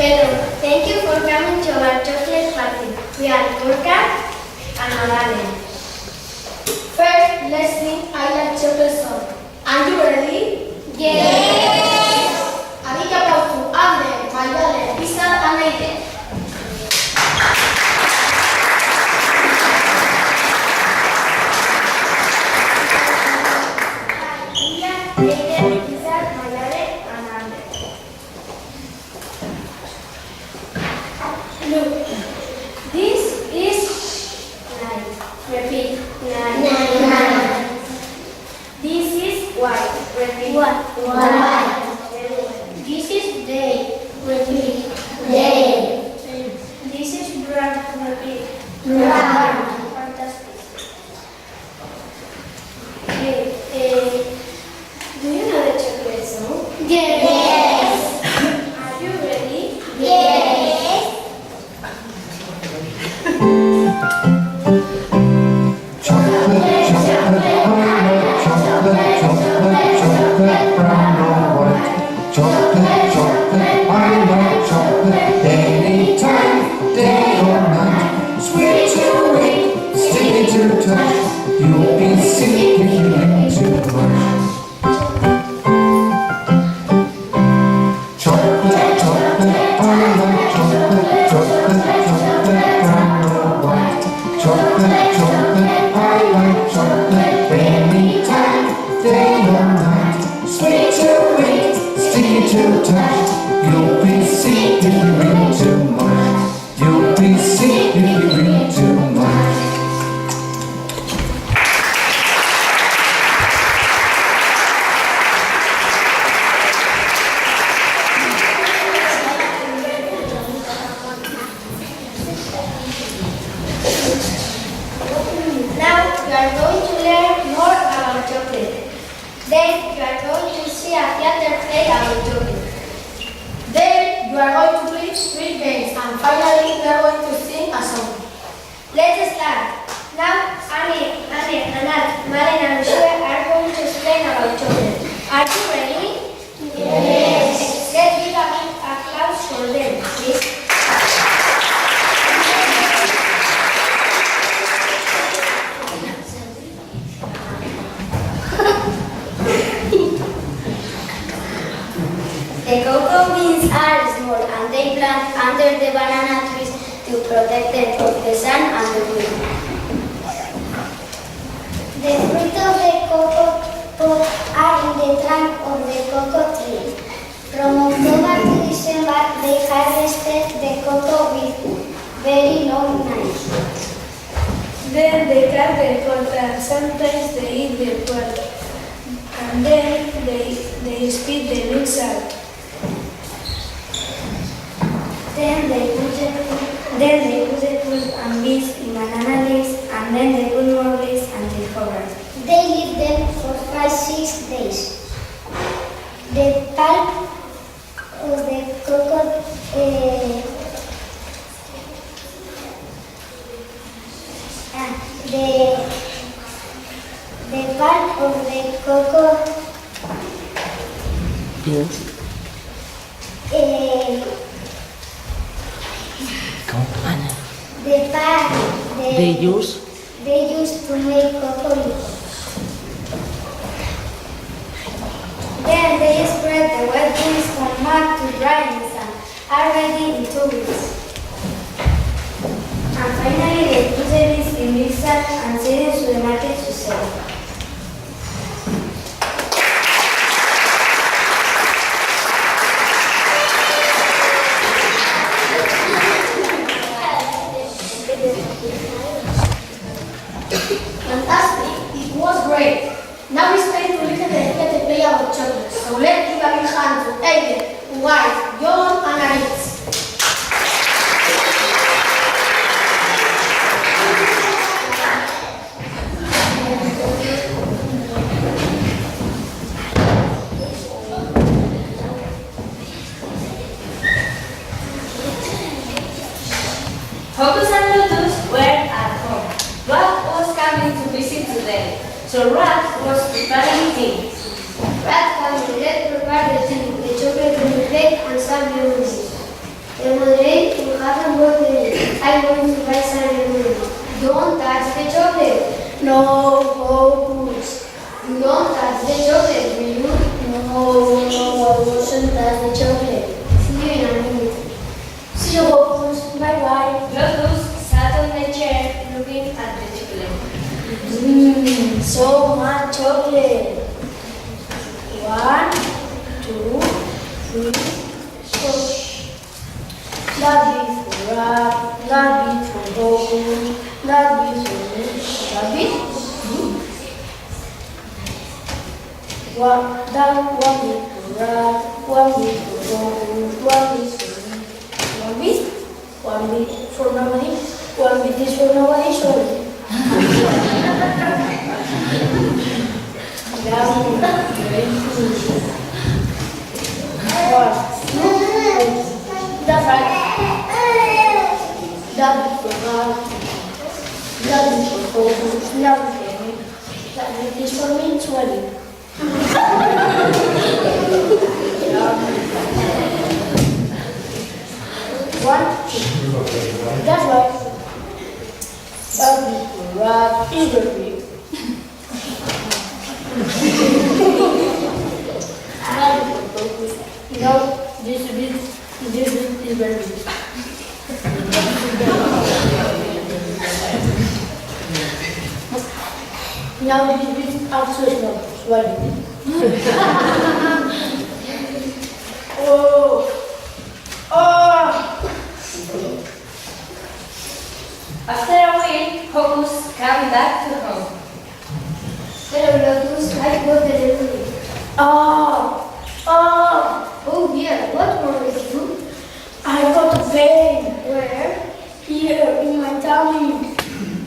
Hello, thank you for coming to our chocolate party. We are Gorka and Alane. First, let's sing I Like Chocolate song. Are you ready? Yes! A big applause to Anne, Magdalene, Lisa, and Aiden. Look, this is 9. Repeat, 9. This is white. Repeat, white. This is day. Repeat, day. This is brown. Repeat, brown. Fantastic. Okay, do you know the chocolate song? Yes. Are you ready? Yes. You'll be sinking into life. Chocolate, chocolate, I like chocolate, chocolate, chocolate, brown or white. Chocolate, chocolate, I like chocolate, anytime, day or night. Sweet to eat, sticky to touch. You'll be sinking into mine. You'll be sinking into mine. Now you are going to learn more about chocolate. Then you are going to see a theater play about chocolate. Then you are going to play street games, and finally we are going to sing a song. Let's start. Now Annie, Anat, Maren and Shua are going to explain about chocolate. Are you ready? Yes. Let's give a big applause for them, please. The cocoa beans are small and they plant under the banana trees to protect them from the sun and the wind. The fruit of the cocoa pod are in the trunk of the cocoa tree. From October to December they harvested the cocoa with very long knives. Then they cut the pod and sometimes they eat the pod. And then they spit the milk out. Then they put the fruit and beans in banana leaves, and then they put more leaves until covered. They leave them for 5-6 days. The pulp of the cocoa the pulp of the cocoa Yes. Anna. the pulp They use to make cocoa liquor. Then they spread the wet beans on mat to dry in the sun, are ready in 2 weeks. And finally they put the beans in big sacks and send them to the market to sell. Fantastic! It was great! Now it's time to listen to the theater play about chocolate. So let's give a big hand to Aiden, White, John, and Aritz. Hocus and Lotus were at home. Rat was coming to visit today, so Rat was preparing tea. Rat family, let's prepare the tea. The chocolate will be baked and some music. Lemonade, you haven't got any. I'm going to buy some lemonade. Don't touch the chocolate. No, Hocus. You don't touch the chocolate, will you? No, I wasn't touch the chocolate. See you in a minute. See you, Hocus. Bye-bye. Lotus sat on the chair looking at the chocolate. So much chocolate. 1, 2, 3, 4. Rabbit for rabbit for Hocus, rabbit for me, rabbit. One bit for rat, 1 bit for Hocus, 1 bit for me, 1 bit for nobody, 1 bit is for nobody, sorry. That's right. That is for God. That is for Hocus. That is for me. That is for me, 20. One, two. That's right. That is for rat. Is for me. That is for Hocus. No, this is very good. Now this is also small. Swallow. Oh. After a week, Hocus came back to home. Hello, Lotus. I got the lemonade. Oh dear, what's wrong with you? I got a pain Where? here in my tummy.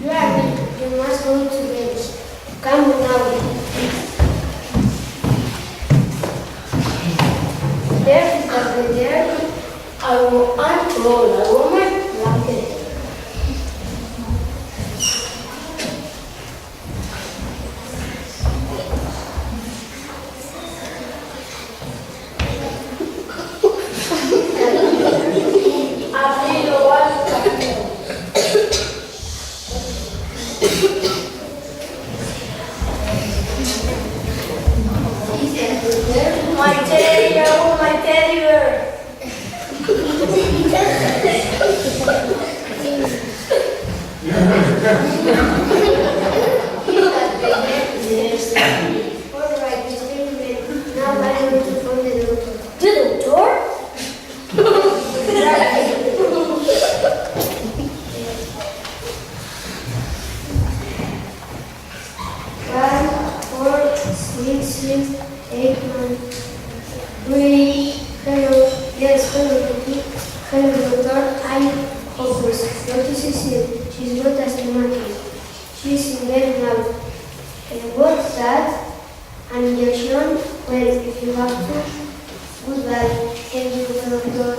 You are weak. You must go to bed. Come now. There is the bed there. I'm cold. I want my blanket. My teddy bear, oh my teddy bear. Alright, Mr. Human. Now I'm going to phone the doctor. The doctor? One, 4, 6, 8, 9, 3. Hello. Yes, hello, doctor. Hello, doctor. I'm Hocus. Lotus is here. She's not asthmatic. She's in bed now. What's that? An injection? Well, if you have to. Goodbye. Thank you, doctor.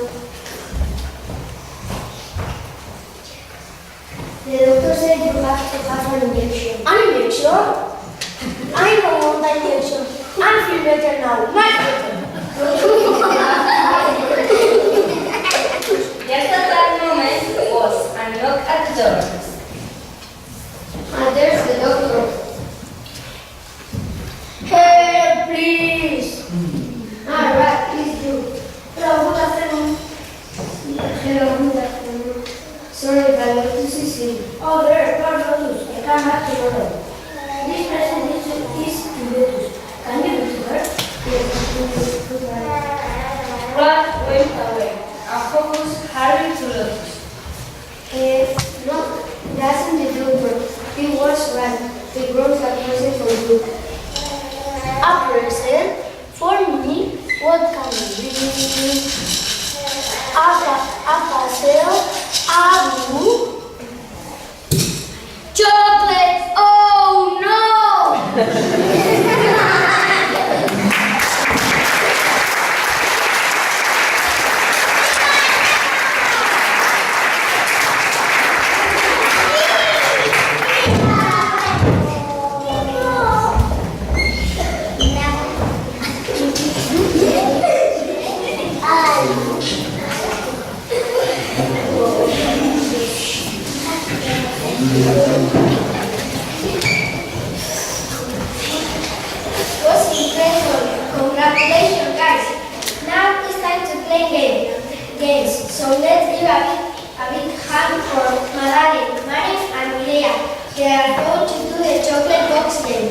The doctor said you have to have an injection. An injection? I don't want the injection. I feel better now. Much better. Just at that moment was a knock at the door. And there's the doctor. Help, please. Alright, please do. Hello, good afternoon. Hello, good afternoon. Sorry, but Lotus is in. Oh, there, Lotus. I come back tomorrow. This present is to Lotus. Can you do to her? Yes, goodbye. Rat went away, and Hocus hurried to Lotus. No, that's in the doctor. He was right. He brought a present for you. A present for me? What can it be? A pastel? A blue? Chocolate! Oh no! playing games. So let's give a big hand for Madani, Marin, and Mireia. They are going to do the chocolate box game.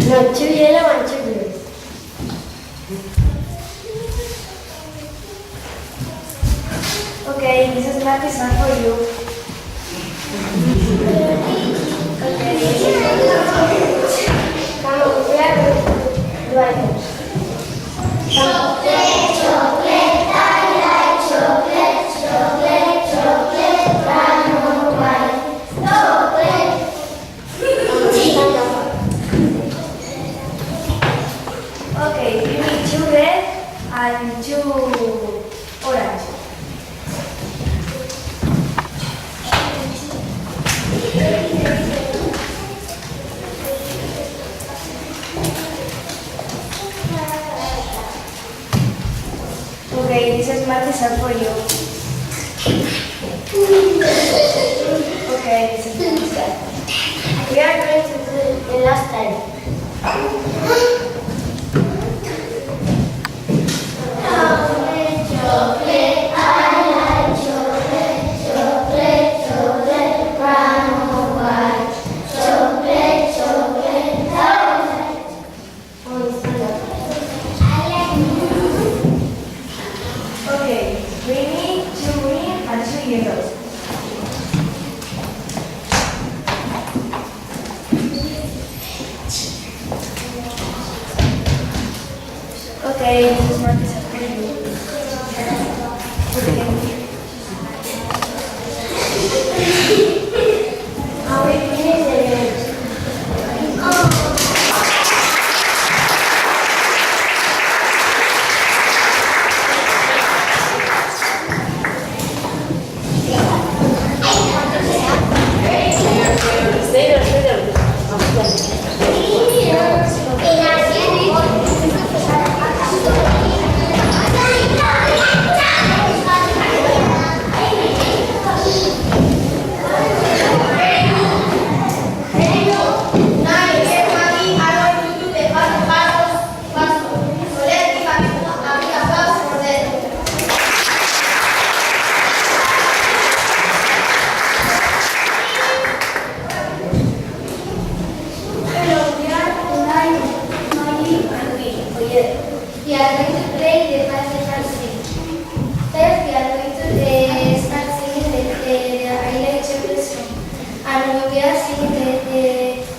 No, 2 yellow and 2 blue. Okay, Mrs. Matt is not for you. Come on, we are going to do items. Chocolate, chocolate, I like chocolate, chocolate, chocolate, brown or white. Chocolate. Okay, you need 2 red and 2 orange. Okay, this is Marty's up for you. Okay, this is Marty's done. We are going to do the last time. Chocolate, Okay, this market is for you. Are we finished? We are going to play the classical sing. First, we are going to start singing the I Like Chocolate song. And when we are singing the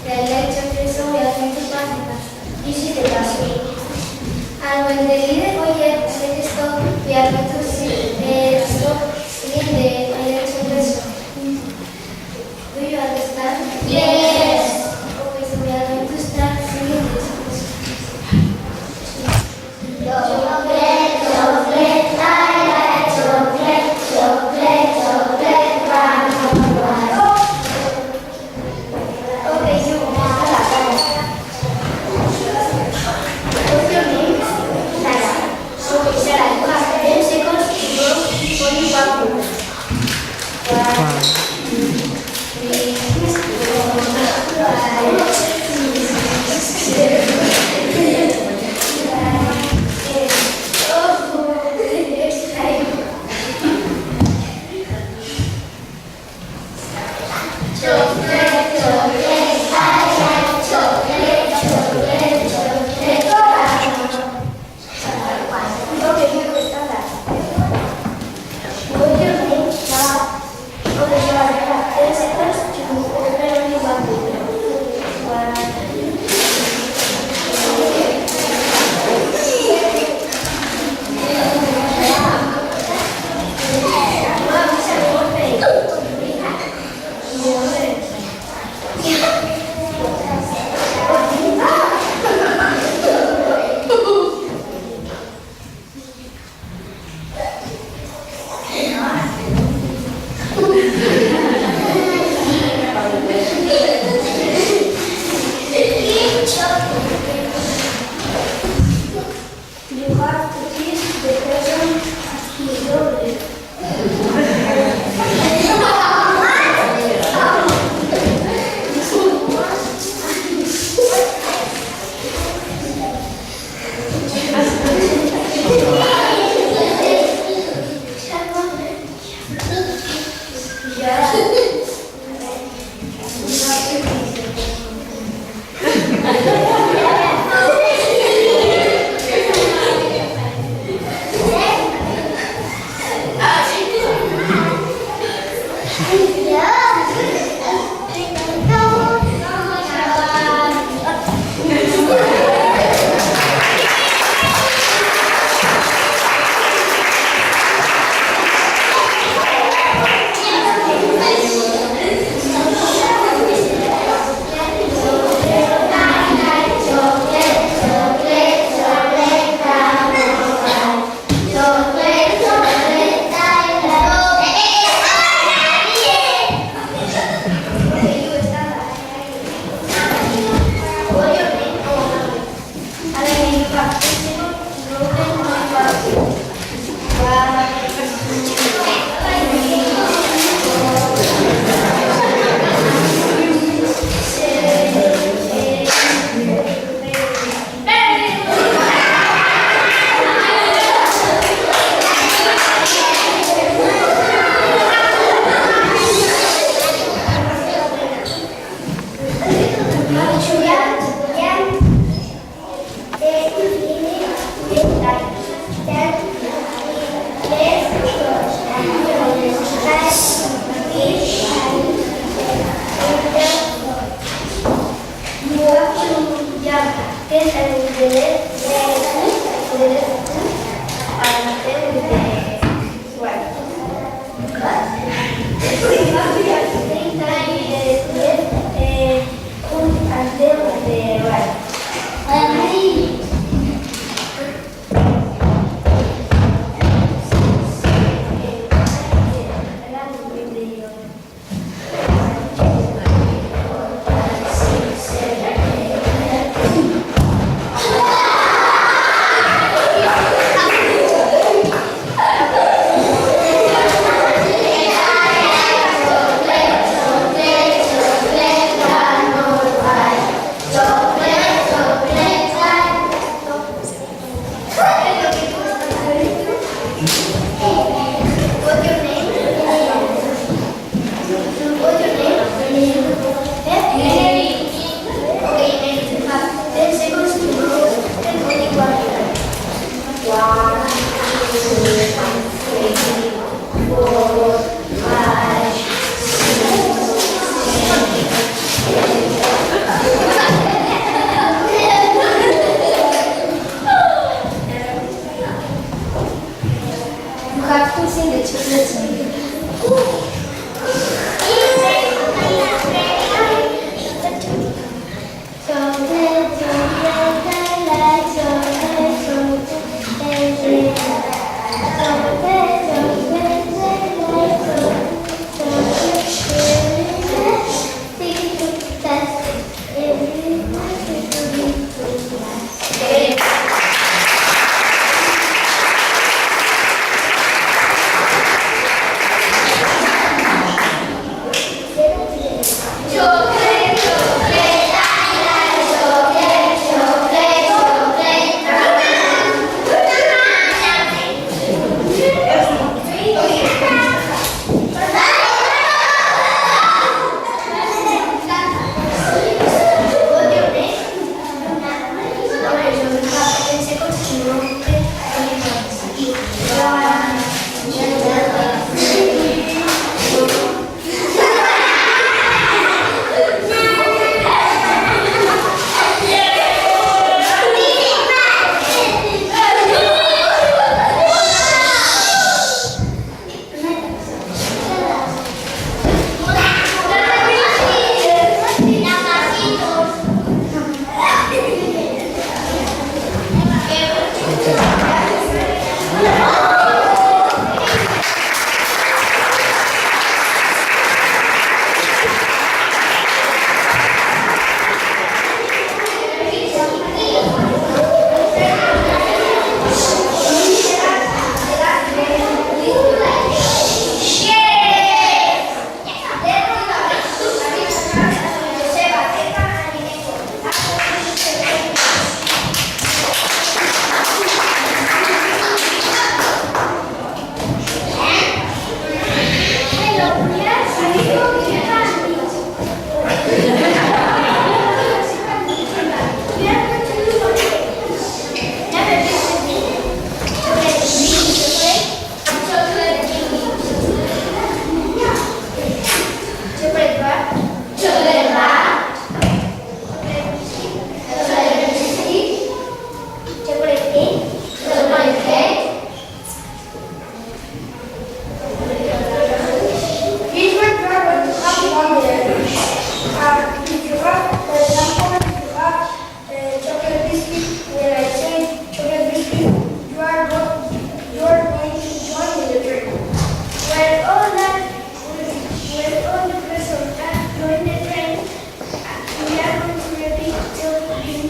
I Like Chocolate song, we are going to pass the pass. This is the pass. And when the leader says stop, we are going to stop singing the I Like Chocolate song. Do you understand? Yes. Okay, so we are going to start singing the chocolate song. Chocolate, chocolate, I like chocolate, chocolate, chocolate, brown, brown. Okay, you what's your name? Nara. Okay, Sarah, you have 10 seconds to go for your bathroom. 1, 2, 3, 4, 5, 6, 7, 8, 9.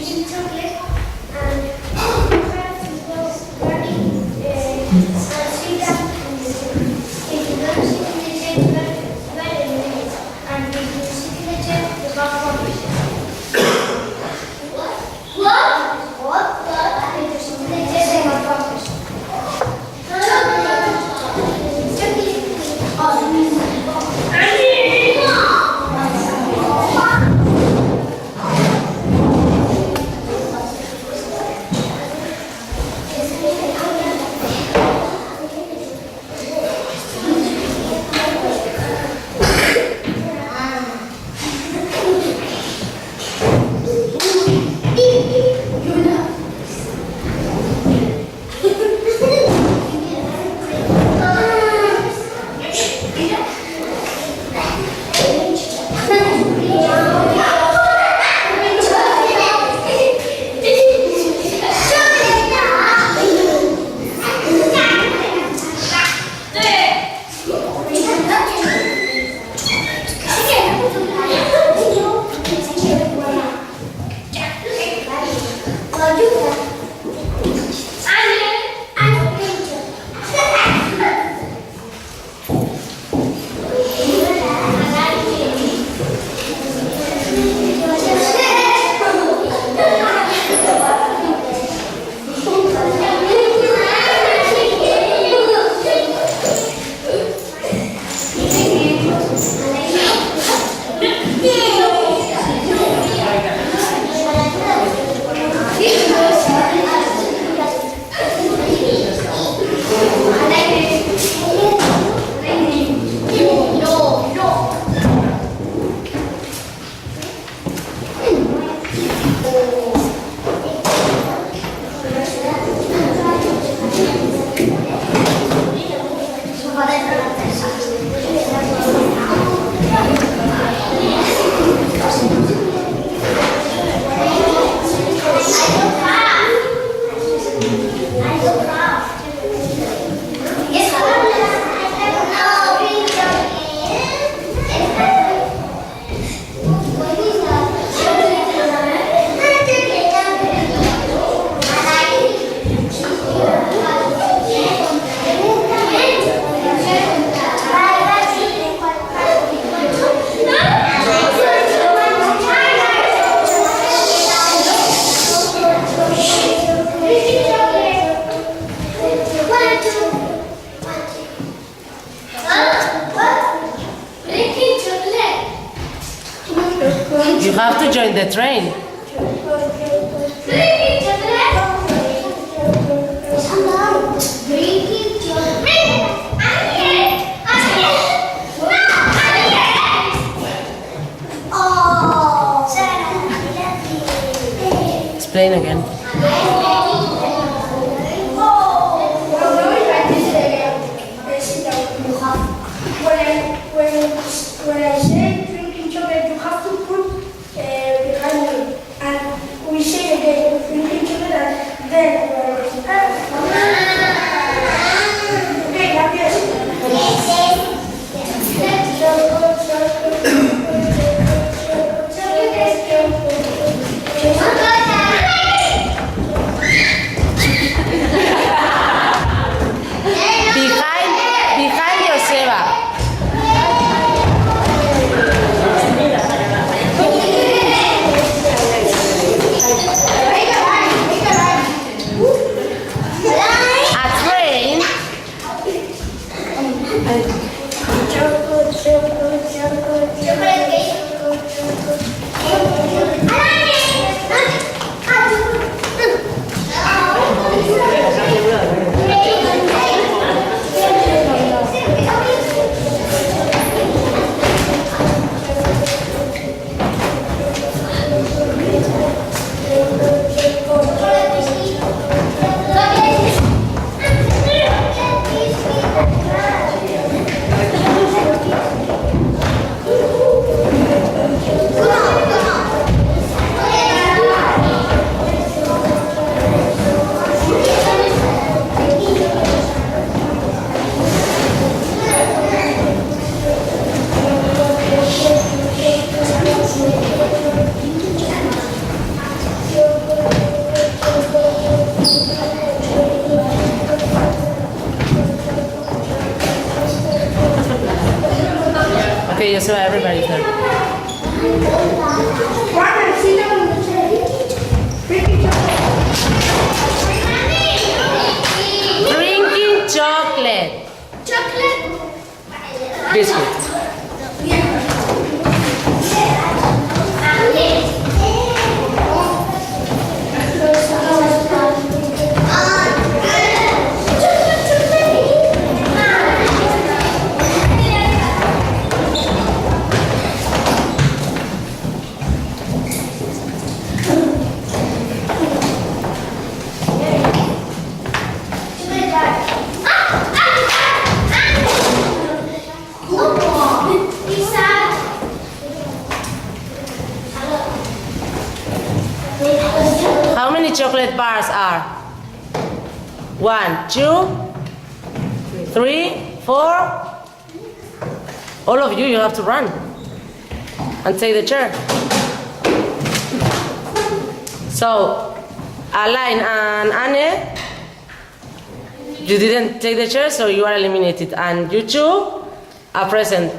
drinking chocolate and you have to go running and sit down in the chair. If you don't sit in the chair, you have very minutes. And if you sit in the chair, you have 4%. What? If you sit in the chair, you have 4%. You have to join the train. Explain again. When I say drinking chocolate, you have to put behind me. And we say again, drinking chocolate, and then okay, now yes. Joseph, everybody's there. Drinking chocolate. Biscuit. How many chocolate bars are? 1, 2, 3, 4. All of you have to run and take the chair. So, Alain and Anne, you didn't take the chair, so you are eliminated. And you two are present.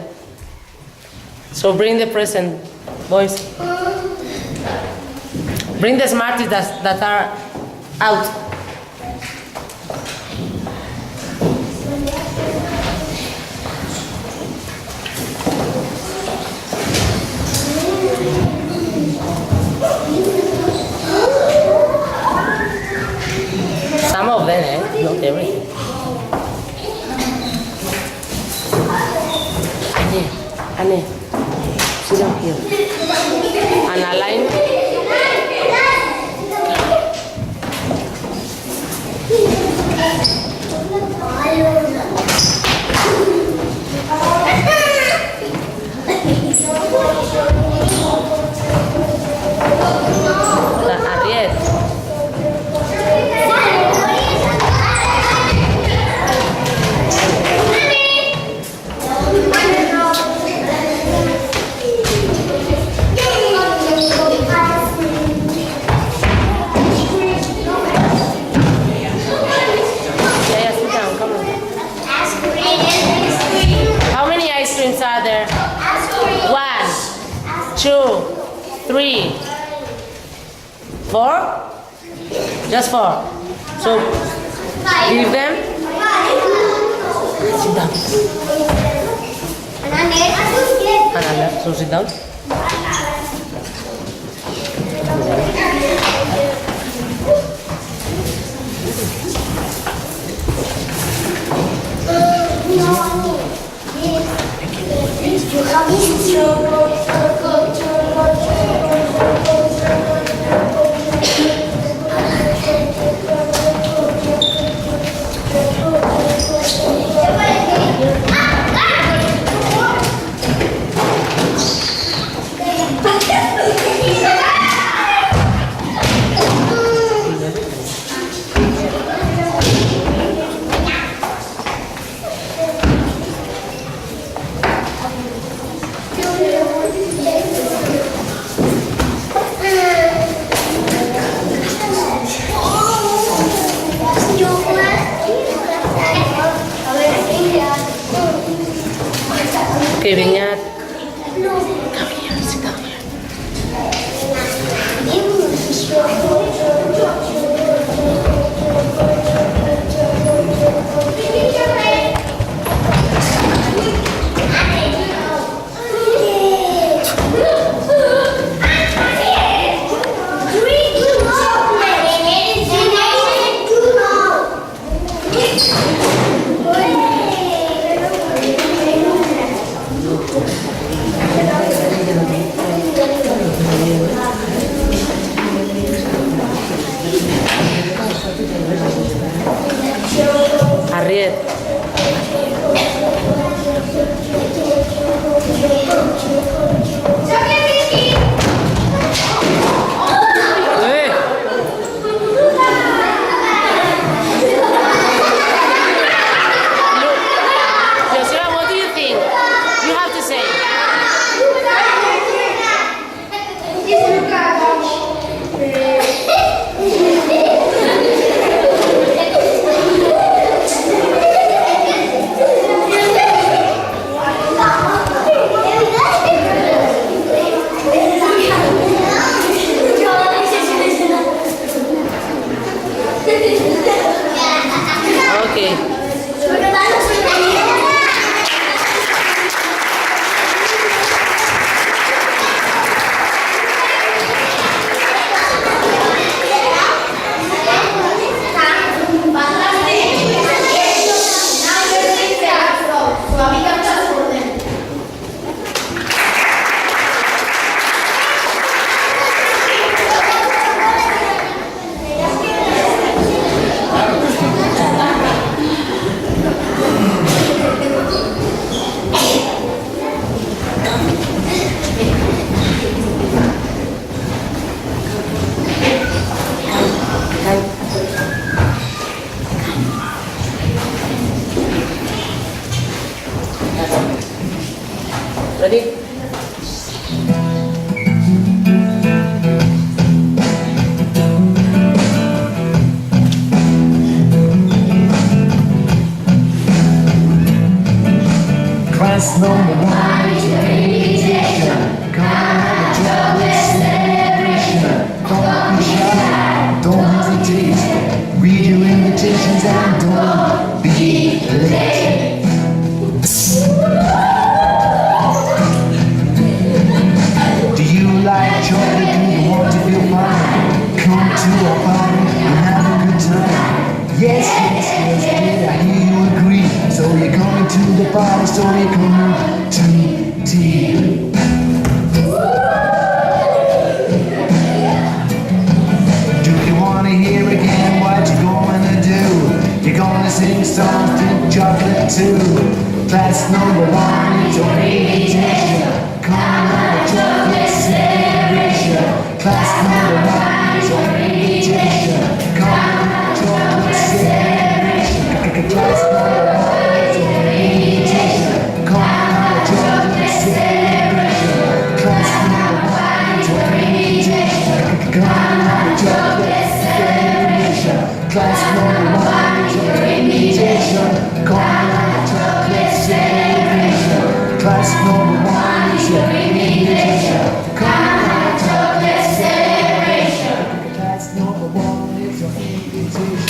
So bring the present, boys. Bring the Smarties that are out. Some of them, not everything. Anne, sit down here. And Alain. How many ice creams are there? 1, 2, 3, 4? Just 4. So, give them. Sit down. Ananda, so sit down. Okay, Vinyat. Come here, sit down here. Class number one is your invitation. Come and have a chocolate celebration. Don't be shy, don't hesitate. Read your invitations and don't be late. Do you like chocolate? Do you want to feel fine? Come to a party and have a good time. Yes, yes, yes, yeah, I hear you agree. So you're coming to the party, so you're coming to tea. Do you want to hear again what you're gonna do? You're gonna sing something chocolate too. Class number one is your invitation. Come and have a chocolate celebration. Class number one is your invitation. Come and have a chocolate celebration. Class number one is your invitation. Come and have a chocolate celebration. Class number one is your invitation. Come and have a chocolate celebration. Class number one is your invitation. Come and have a chocolate celebration. Class number one is your invitation. Come and have a chocolate celebration. Class number one is your invitation.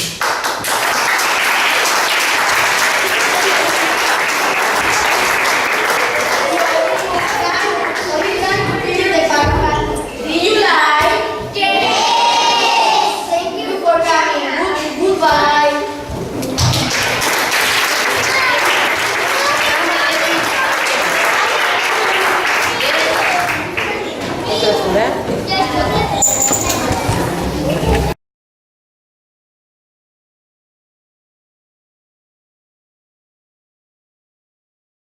So it's time to feel the backpack. Did you like? Yes! Thank you for coming. Goodbye. Interesting, eh?